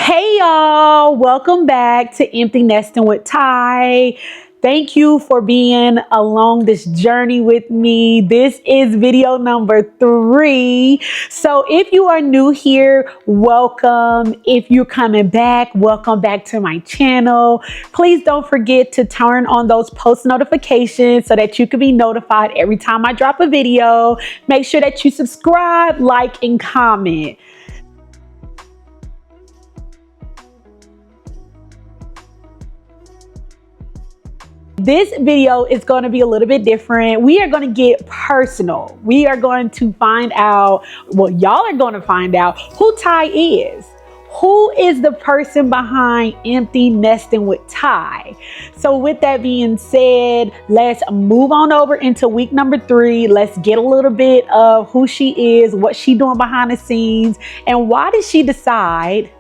Hey y'all, welcome back to Empty Nesting with Ty. Thank you for being along this journey with me. This is video number 3. So if you are new here, welcome. If you're coming back, welcome back to my channel. Please don't forget to turn on those post notifications so that you can be notified every time I drop a video. Make sure that you subscribe, like, and comment. This video is going to be a little bit different. We are going to get personal. We are going to find out, well, y'all are going to find out who Ty is. Who is the person behind Empty Nesting with Ty? So with that being said, let's move on over into week number 3. Let's get a little bit of who she is, what she doing behind the scenes, and why did she decide,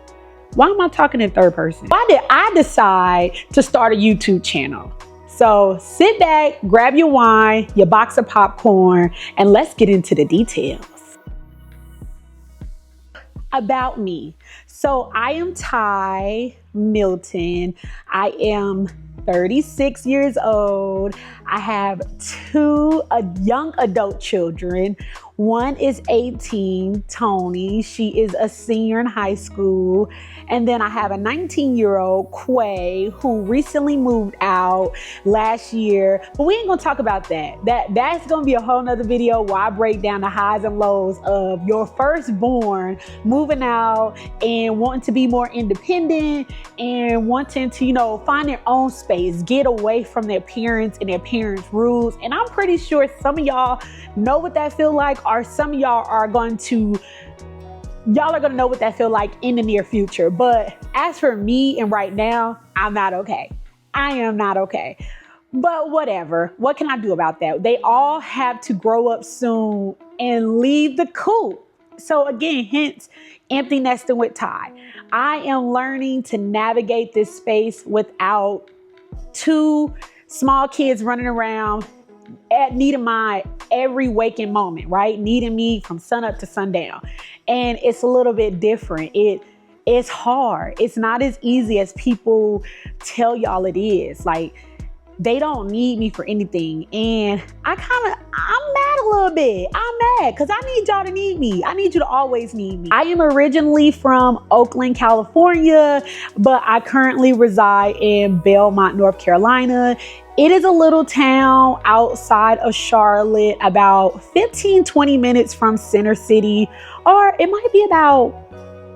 why am I talking in third person? Why did I decide to start a YouTube channel? So sit back, grab your wine, your box of popcorn, and let's get into the details. About me. So I am Ty Milton. I am 36 years old. I have 2 young adult children. One is 18, Tony. She is a senior in high school. And then I have a 19-year-old, Quay, who recently moved out last year. But we ain't gonna talk about that. That's gonna be a whole nother video where I break down the highs and lows of your firstborn moving out and wanting to be more independent and wanting to, find their own space, get away from their parents and their parents' rules. And I'm pretty sure some of y'all know what that feel like, or some of y'all are going to know what that feel like in the near future. But as for me and right now, I'm not okay. I am not okay. But whatever. What can I do about that? They all have to grow up soon and leave the coop. So again, hence Empty Nesting with Ty. I am learning to navigate this space without 2 small kids running around needing my every waking moment, right? Needing me from sun up to sundown. And it's a little bit different. It's hard. It's not as easy as people tell y'all it is. Like, they don't need me for anything. And I'm mad a little bit. I'm mad because I need y'all to need me. I need you to always need me. I am originally from Oakland, California, but I currently reside in Belmont, North Carolina. It is a little town outside of Charlotte, about 15-20 minutes from Center City, or it might be about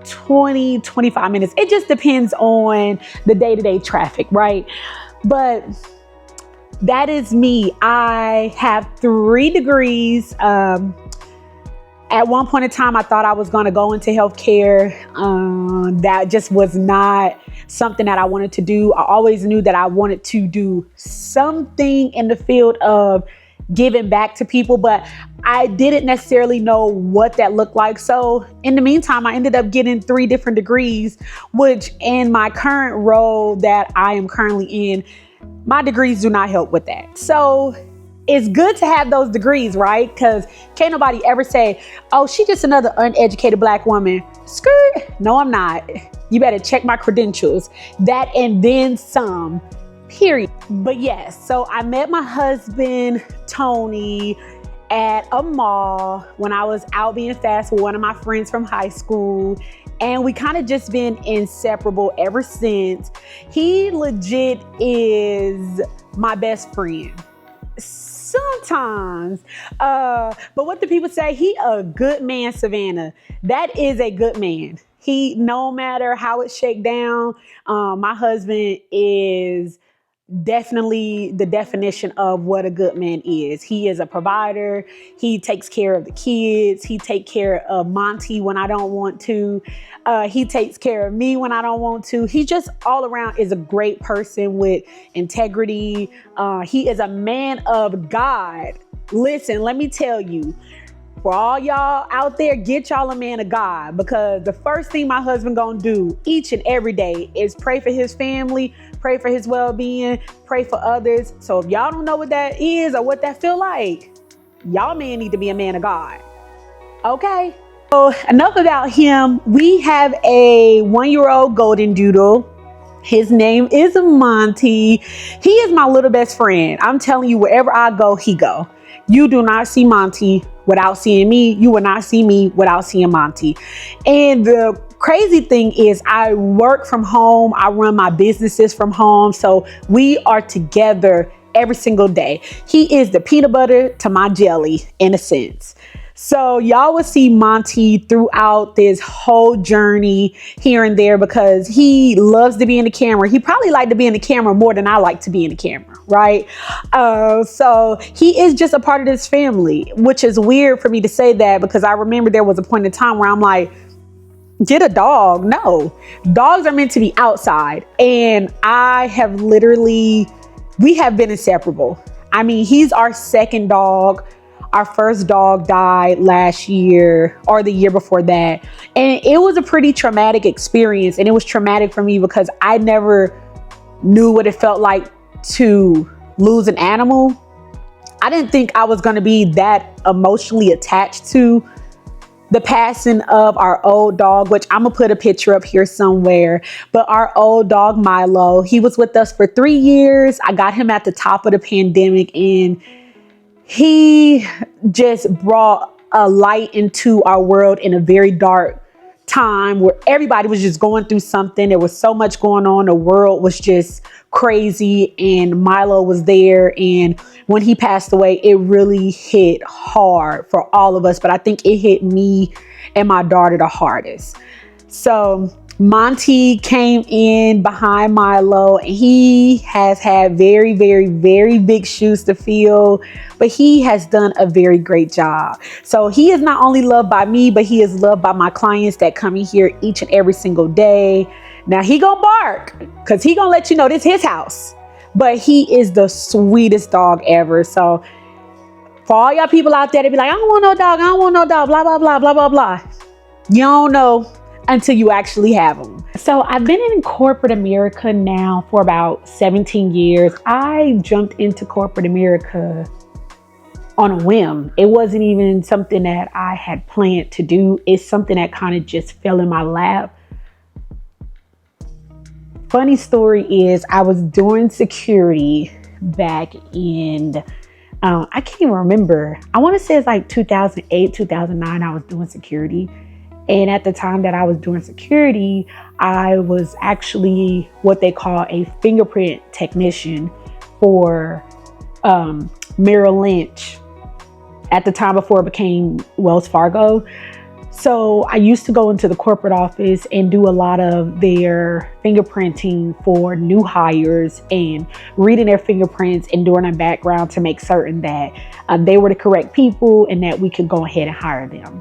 20-25 minutes. It just depends on the day-to-day traffic, right? But that is me. I have 3 degrees. At one point in time, I thought I was going to go into healthcare. That just was not something that I wanted to do. I always knew that I wanted to do something in the field of giving back to people, but I didn't necessarily know what that looked like. So in the meantime, I ended up getting 3 different degrees, which in my current role that I am currently in, my degrees do not help with that. So it's good to have those degrees, right? Because can't nobody ever say, oh, she's just another uneducated Black woman. Skirt. No, I'm not. You better check my credentials. That and then some, period. But yes, so I met my husband, Tony, at a mall when I was out being fast with one of my friends from high school. And we kind of just been inseparable ever since. He legit is my best friend. Sometimes, but what do people say? He a good man, Savannah. That is a good man. He, no matter how it shake down, my husband is definitely the definition of what a good man is. He is a provider. He takes care of the kids. He takes care of Monty when I don't want to. He takes care of me when I don't want to. He just all around is a great person with integrity. He is a man of God. Listen, let me tell you, for all y'all out there, get y'all a man of God, because the first thing my husband gonna do each and every day is pray for his family, pray for his well-being, pray for others. So if y'all don't know what that is or what that feel like, y'all man need to be a man of God. Okay? So enough about him. We have a 1-year-old golden doodle. His name is Monty. He is my little best friend. I'm telling you, wherever I go, he go. You do not see Monty without seeing me. You will not see me without seeing Monty. And the crazy thing is I work from home. I run my businesses from home. So we are together every single day. He is the peanut butter to my jelly in a sense. So y'all will see Monty throughout this whole journey here and there because he loves to be in the camera. He probably liked to be in the camera more than I like to be in the camera, right? So he is just a part of this family, which is weird for me to say that because I remember there was a point in time where I'm like, get a dog. No, dogs are meant to be outside. And we have been inseparable. I mean, he's our second dog. Our first dog died last year or the year before that. And it was a pretty traumatic experience. And it was traumatic for me because I never knew what it felt like to lose an animal. I didn't think I was going to be that emotionally attached to the passing of our old dog, which I'm going to put a picture up here somewhere. But our old dog, Milo, he was with us for 3 years. I got him at the top of the pandemic and he just brought a light into our world in a very dark time where everybody was just going through something. There was so much going on. The world was just crazy and Milo was there. And when he passed away, it really hit hard for all of us. But I think it hit me and my daughter the hardest. So Monty came in behind Milo and he has had very, very, very big shoes to fill, but he has done a very great job. So he is not only loved by me, but he is loved by my clients that come in here each and every single day. Now he gonna bark because he gonna let you know this his house, but he is the sweetest dog ever. So for all y'all people out there that be like, I don't want no dog, I don't want no dog, blah, blah, blah, blah, blah, blah. You don't know until you actually have them. So I've been in corporate America now for about 17 years. I jumped into corporate America on a whim. It wasn't even something that I had planned to do. It's something that kind of just fell in my lap. Funny story is I was doing security back in, I can't even remember. I want to say it's like 2008, 2009, I was doing security. And at the time that I was doing security, I was actually what they call a fingerprint technician for Merrill Lynch at the time before it became Wells Fargo. So I used to go into the corporate office and do a lot of their fingerprinting for new hires and reading their fingerprints and doing a background to make certain that they were the correct people and that we could go ahead and hire them.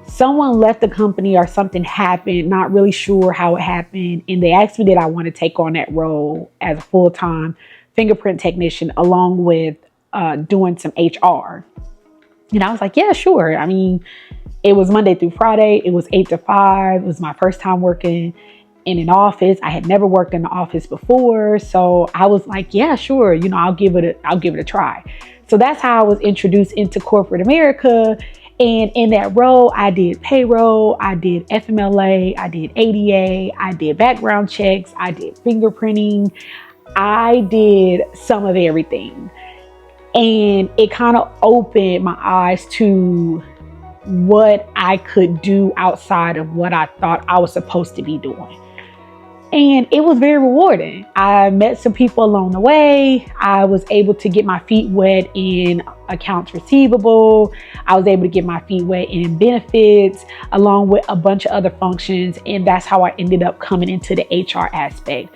Someone left the company or something happened, not really sure how it happened. And they asked me did I want to take on that role as a full-time fingerprint technician along with doing some HR. And I was like, yeah, sure. I mean, it was Monday through Friday. It was 8 to 5. It was my first time working in an office. I had never worked in the office before. So I was like, yeah, sure. You know, I'll give it a try. So that's how I was introduced into corporate America. And in that role, I did payroll, I did FMLA, I did ADA, I did background checks, I did fingerprinting. I did some of everything. And it kind of opened my eyes to what I could do outside of what I thought I was supposed to be doing. And it was very rewarding. I met some people along the way. I was able to get my feet wet in accounts receivable. I was able to get my feet wet in benefits, along with a bunch of other functions. And that's how I ended up coming into the HR aspect.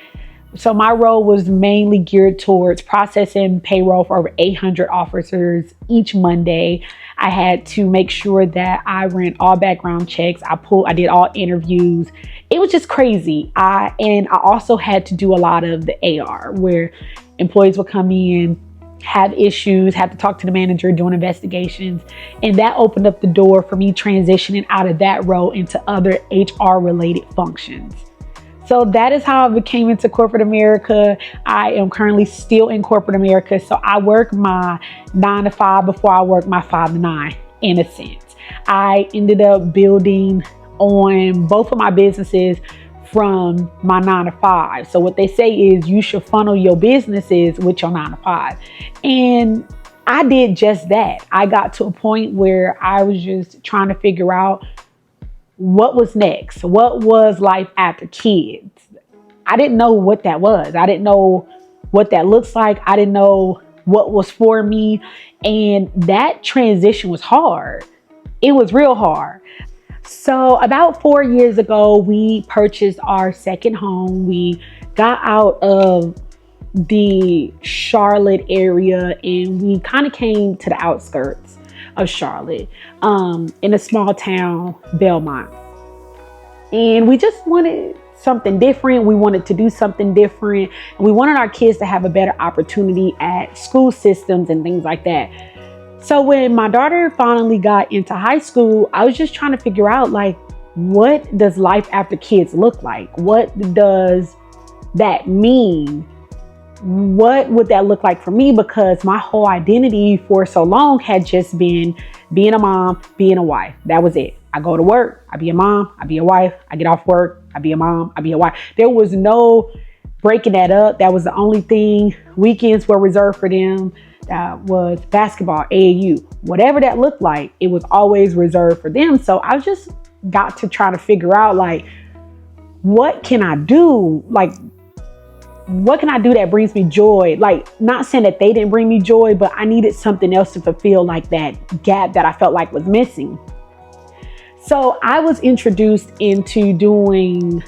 So my role was mainly geared towards processing payroll for over 800 officers each Monday. I had to make sure that I ran all background checks. I did all interviews. It was just crazy. I also had to do a lot of the AR where employees would come in, have issues, have to talk to the manager, doing investigations. And that opened up the door for me transitioning out of that role into other HR related functions. So that is how I became into corporate America. I am currently still in corporate America. So I work my 9 to 5 before I work my 5 to 9 in a sense. I ended up building on both of my businesses from my 9 to 5. So what they say is you should funnel your businesses with your 9 to 5. And I did just that. I got to a point where I was just trying to figure out what was next. What was life after kids? I didn't know what that was. I didn't know what that looks like. I didn't know what was for me. And that transition was hard. It was real hard. So about 4 years ago, we purchased our second home. We got out of the Charlotte area and we kind of came to the outskirts of Charlotte, in a small town, Belmont. And we just wanted something different. We wanted to do something different. And we wanted our kids to have a better opportunity at school systems and things like that. So when my daughter finally got into high school, I was just trying to figure out, like, what does life after kids look like? What does that mean? What would that look like for me? Because my whole identity for so long had just been being a mom, being a wife. That was it. I go to work, I be a mom, I be a wife. I get off work, I be a mom, I be a wife. There was no breaking that up. That was the only thing. Weekends were reserved for them. That was basketball, AAU, whatever that looked like, it was always reserved for them. So I just got to try to figure out, like, what can I do? Like, what can I do that brings me joy? Like, not saying that they didn't bring me joy, but I needed something else to fulfill, like, that gap that I felt like was missing. So I was introduced into doing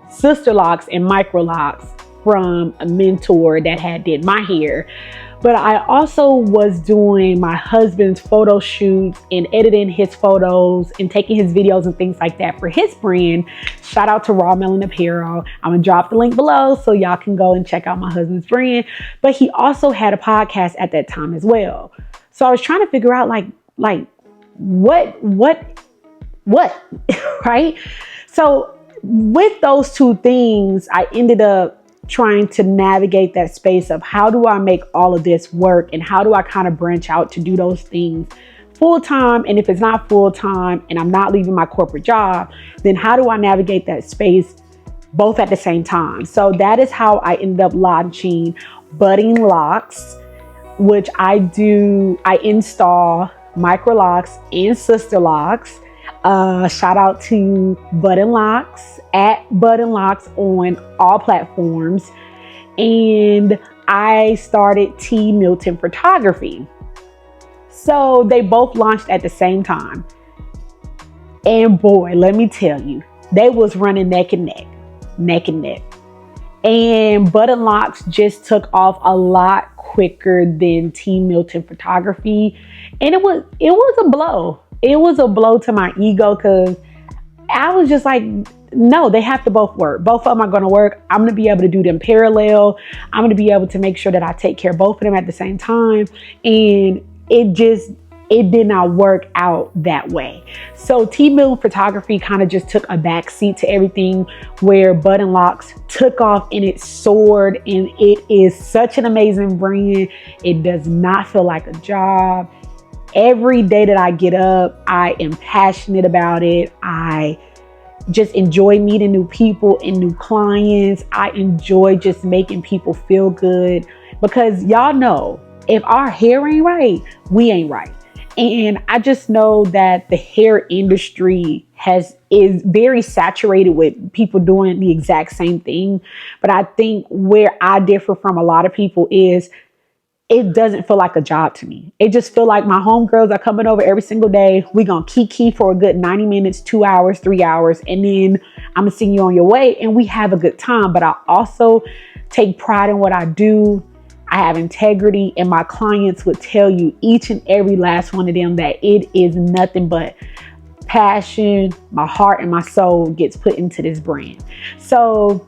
sister locks and micro locks from a mentor that had did my hair. But I also was doing my husband's photo shoots and editing his photos and taking his videos and things like that for his brand. Shout out to Raw Melon Apparel. I'm gonna drop the link below so y'all can go and check out my husband's brand. But he also had a podcast at that time as well. So I was trying to figure out like what, right? So with those two things, I ended up trying to navigate that space of how do I make all of this work and how do I kind of branch out to do those things full time. And if it's not full time and I'm not leaving my corporate job, then how do I navigate that space both at the same time? So that is how I ended up launching Budding Locks, which I install micro locks and sister locks. Shout out to Budding Locks at Budding Locks on all platforms. And I started T Milton Photography. So they both launched at the same time. And boy, let me tell you, they was running neck and neck. And Budding Locks just took off a lot quicker than T Milton Photography. And it was a blow. It was a blow to my ego because I was just like, no, they have to both work. Both of them are going to work. I'm going to be able to do them parallel. I'm going to be able to make sure that I take care of both of them at the same time. And it did not work out that way. So T Milton Photography kind of just took a back seat to everything, where Budding Locks took off and it soared. And it is such an amazing brand. It does not feel like a job. Every day that I get up, I am passionate about it. I just enjoy meeting new people and new clients. I enjoy just making people feel good because y'all know, if our hair ain't right, we ain't right. And I just know that the hair industry is very saturated with people doing the exact same thing. But I think where I differ from a lot of people is it doesn't feel like a job to me. It just feel like my homegirls are coming over every single day. We gonna kiki for a good 90 minutes, 2 hours, 3 hours, and then I'm gonna send you on your way and we have a good time. But I also take pride in what I do. I have integrity, and my clients would tell you, each and every last one of them, that it is nothing but passion. My heart and my soul gets put into this brand. So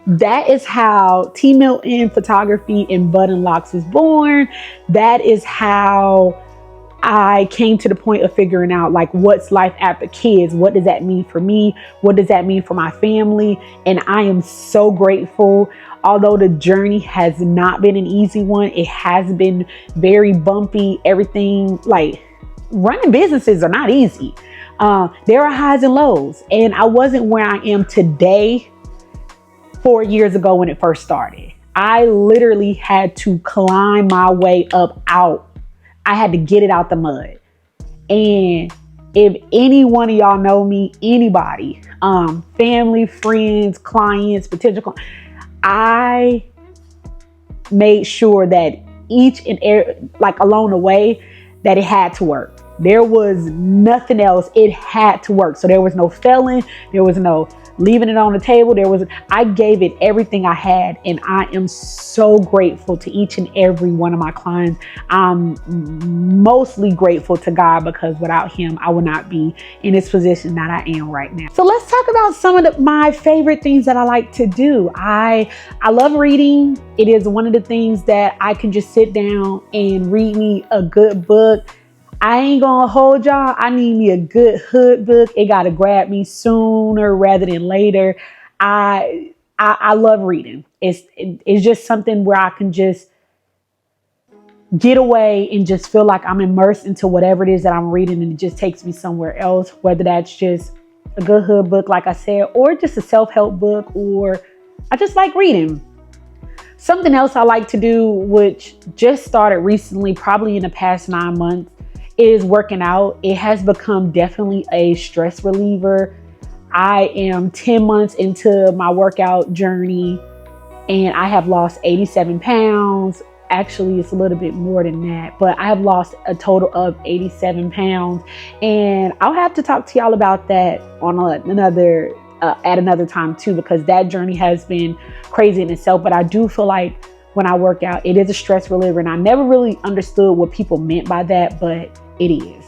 that is how T Milton Photography and Budding Locks was born. That is how I came to the point of figuring out, like, what's life after kids? What does that mean for me? What does that mean for my family? And I am so grateful. Although the journey has not been an easy one, it has been very bumpy. Everything, like, running businesses are not easy. There are highs and lows, and I wasn't where I am today 4 years ago when it first started. I literally had to climb my way up out. I had to get it out the mud. And if any one of y'all know me, anybody, family, friends, clients, potential clients, I made sure that each and every, like along the way, that it had to work. There was nothing else. It had to work. So there was no failing. There was no leaving it on the table. I gave it everything I had, and I am so grateful to each and every one of my clients. I'm mostly grateful to God, because without him, I would not be in this position that I am right now. So let's talk about some of my favorite things that I like to do. I love reading. It is one of the things that I can just sit down and read me a good book. I ain't gonna hold y'all. I need me a good hood book. It gotta grab me sooner rather than later. I love reading. It's just something where I can just get away and just feel like I'm immersed into whatever it is that I'm reading, and it just takes me somewhere else, whether that's just a good hood book, like I said, or just a self-help book, or I just like reading. Something else I like to do, which just started recently, probably in the past 9 months, is working out. It has become definitely a stress reliever. I am 10 months into my workout journey, and I have lost 87 pounds. Actually, it's a little bit more than that, but I have lost a total of 87 pounds. And I'll have to talk to y'all about that on at another time too, because that journey has been crazy in itself. But I do feel like when I work out, it is a stress reliever, and I never really understood what people meant by that, but it is.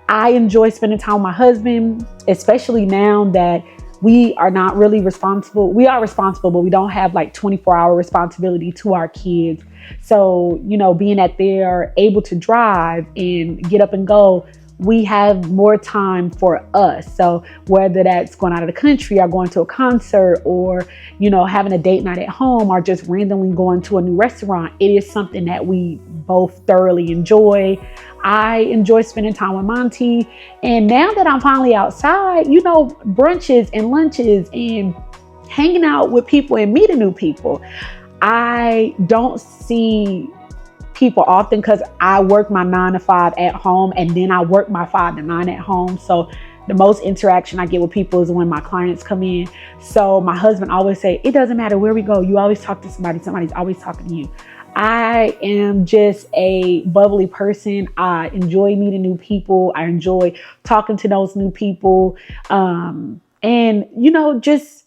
I enjoy spending time with my husband, especially now that we are not really responsible. We are responsible, but we don't have like 24-hour responsibility to our kids. So, being that they're able to drive and get up and go, we have more time for us. So whether that's going out of the country or going to a concert, or, having a date night at home, or just randomly going to a new restaurant, it is something that we both thoroughly enjoy. I enjoy spending time with Monty. And now that I'm finally outside, brunches and lunches and hanging out with people and meeting new people, I don't see people often because I work my 9 to 5 at home, and then I work my 5 to 9 at home. So the most interaction I get with people is when my clients come in. So my husband always say, it doesn't matter where we go, you always talk to somebody. Somebody's always talking to you. I am just a bubbly person. I enjoy meeting new people. I enjoy talking to those new people. Just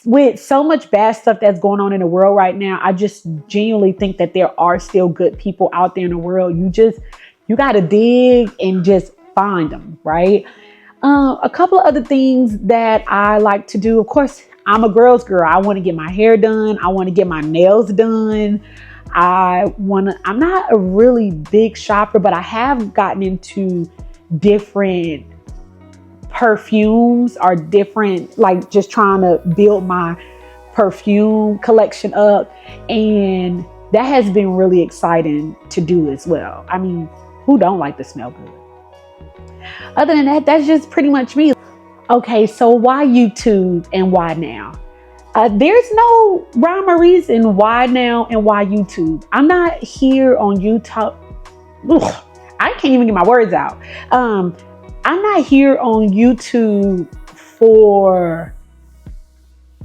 with so much bad stuff that's going on in the world right now, I just genuinely think that there are still good people out there in the world. You got to dig and just find them, right? A couple of other things that I like to do, of course, I'm a girl's girl. I want to get my hair done. I want to get my nails done. I'm not a really big shopper, but I have gotten into different perfumes, or different, like just trying to build my perfume collection up. And that has been really exciting to do as well. I mean, who don't like to smell good? Other than that, that's just pretty much me. Okay, so why YouTube and why now? There's no rhyme or reason why now and why YouTube. I'm not here on YouTube. Ugh, I can't even get my words out. I'm not here on YouTube for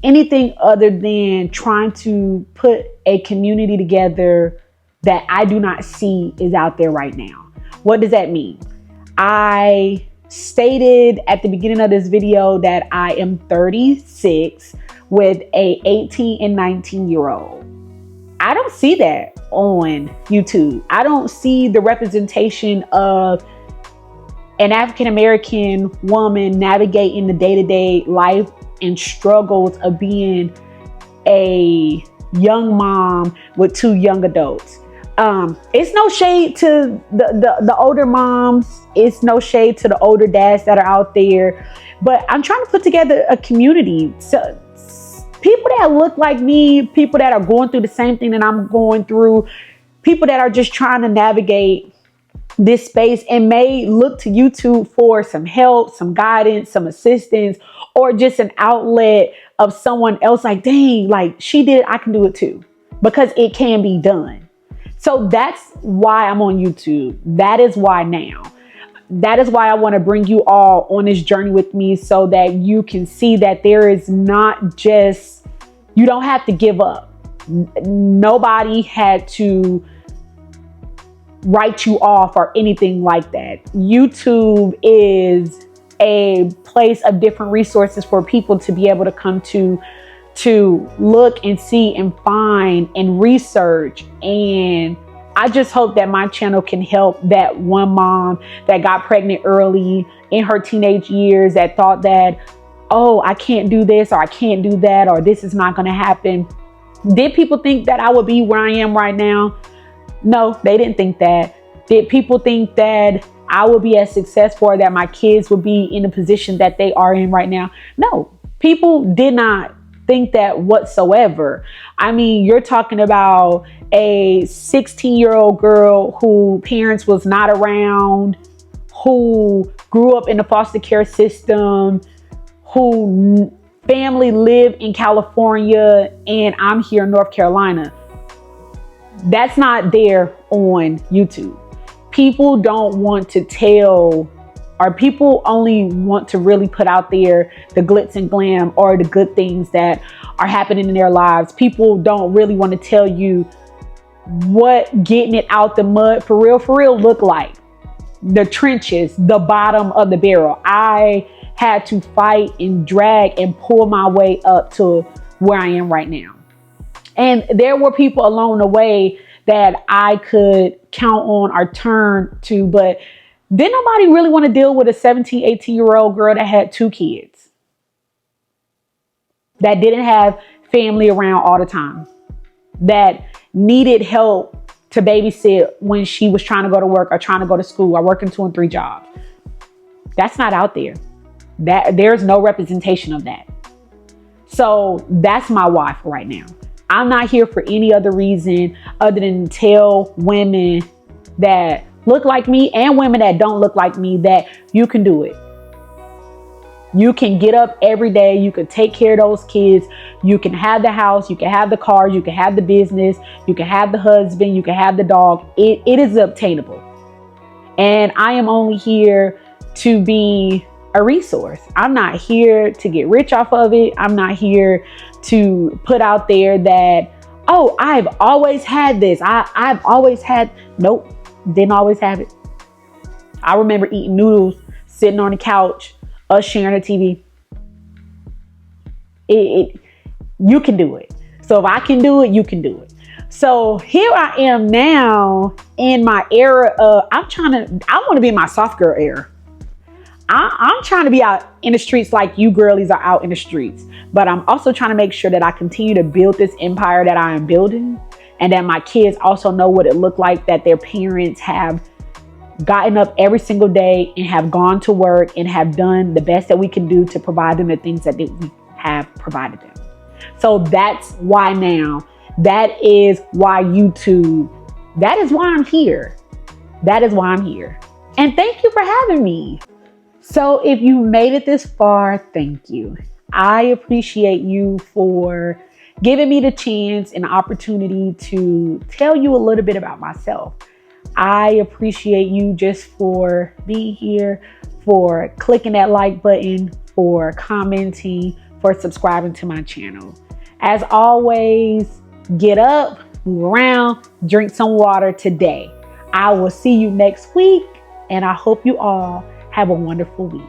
anything other than trying to put a community together that I do not see is out there right now. What does that mean? I stated at the beginning of this video that I am 36 with a 18 and 19-year-old. I don't see that on YouTube. I don't see the representation of an African-American woman navigating the day-to-day life and struggles of being a young mom with 2 young adults. It's no shade to the older moms. It's no shade to the older dads that are out there. But I'm trying to put together a community. So people that look like me, people that are going through the same thing that I'm going through, people that are just trying to navigate this space and may look to YouTube for some help, some guidance, some assistance, or just an outlet of someone else like, dang, like she did, I can do it too, because it can be done. So that's why I'm on YouTube. That is why now. That is why I want to bring you all on this journey with me, so that you can see that there is not just, you don't have to give up. Nobody had to write you off or anything like that. YouTube is a place of different resources for people to be able to come to look and see and find and research. And I just hope that my channel can help that one mom that got pregnant early in her teenage years, that thought that, oh, I can't do this, or I can't do that, or this is not going to happen. Did people think that I would be where I am right now? No, they didn't think that. Did people think that I would be as successful, or that my kids would be in the position that they are in right now? No, people did not think that whatsoever. I mean, you're talking about a 16-year-old girl who parents was not around, who grew up in the foster care system, who family lived in California, and I'm here in North Carolina. That's not there on YouTube. People don't want to tell, or people only want to really put out there the glitz and glam or the good things that are happening in their lives. People don't really want to tell you what getting it out the mud for real look like. The trenches, the bottom of the barrel. I had to fight and drag and pull my way up to where I am right now. And there were people along the way that I could count on or turn to, but didn't nobody really want to deal with a 17, 18-year-old girl that had 2 kids, that didn't have family around all the time, that needed help to babysit when she was trying to go to work or trying to go to school or working 2 and 3 jobs. That's not out there. There's no representation of that. So that's my why for right now. I'm not here for any other reason other than to tell women that look like me and women that don't look like me that you can do it. You can get up every day. You can take care of those kids. You can have the house. You can have the car. You can have the business. You can have the husband. You can have the dog. It is obtainable. And I am only here to be a resource. I'm not here to get rich off of it. I'm not here to put out there that, oh, I've always had this. I've always had, nope, didn't always have it. I remember eating noodles, sitting on the couch, us sharing the TV. You can do it. So if I can do it, you can do it. So here I am now in my era of, I want to be in my soft girl era. I'm trying to be out in the streets like you girlies are out in the streets. But I'm also trying to make sure that I continue to build this empire that I am building, and that my kids also know what it looked like, that their parents have gotten up every single day and have gone to work and have done the best that we can do to provide them the things that we have provided them. So that's why now. That is why YouTube. That is why I'm here. That is why I'm here. And thank you for having me. So if you made it this far, thank you. I appreciate you for giving me the chance and the opportunity to tell you a little bit about myself. I appreciate you just for being here, for clicking that like button, for commenting, for subscribing to my channel. As always, get up, move around, drink some water today. I will see you next week, and I hope you all have a wonderful week.